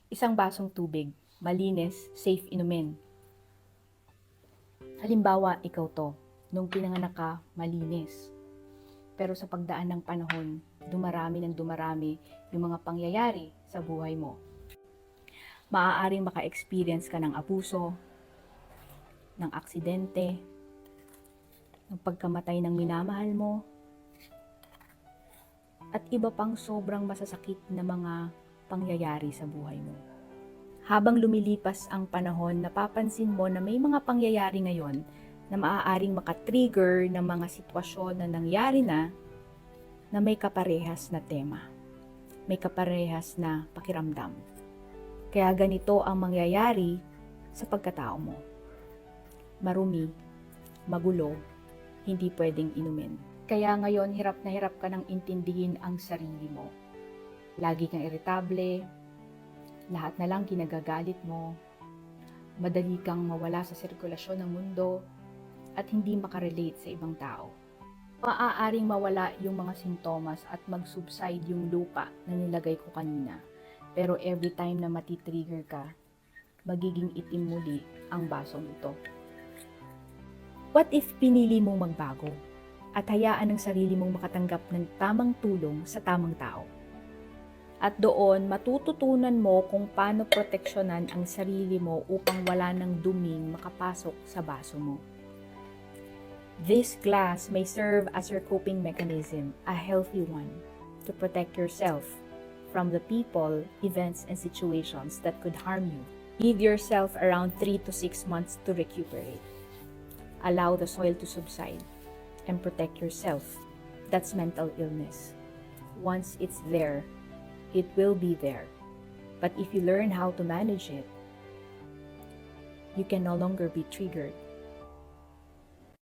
Isang basong tubig, malinis, safe inumin. Halimbawa, ikaw to, nung pinanganak ka, malinis. Pero sa pagdaan ng panahon, dumarami ng dumarami yung mga pangyayari sa buhay mo. Maaaring maka-experience ka ng abuso, ng aksidente, ng pagkamatay ng minamahal mo, at iba pang sobrang masasakit na mga pangyayari sa buhay mo. Habang lumilipas ang panahon, napapansin mo na may mga pangyayari ngayon na maaaring makatrigger ng mga sitwasyon na nangyari na may kaparehas na tema, may kaparehas na pakiramdam. Kaya ganito ang mangyayari sa pagkatao mo. Marumi, magulo, hindi pwedeng inumin. Kaya ngayon hirap ka nang intindihin ang sarili mo. Lagi kang iritable, lahat na lang ginagagalit mo, madali kang mawala sa sirkulasyon ng mundo, at hindi makarelate sa ibang tao. Maaaring mawala yung mga sintomas at mag-subside yung lupa na nilagay ko kanina. Pero every time na matitrigger ka, magiging itim muli ang basong ito. What if pinili mong magbago at hayaan ang sarili mong makatanggap ng tamang tulong sa tamang tao? At doon, matututunan mo kung paano proteksyonan ang sarili mo upang wala ng duming makapasok sa baso mo. This glass may serve as your coping mechanism, a healthy one, to protect yourself from the people, events, and situations that could harm you. Give yourself around 3 to 6 months to recuperate. Allow the soil to subside and protect yourself. That's mental illness. Once it's there, it will be there. But if you learn how to manage it, you can no longer be triggered.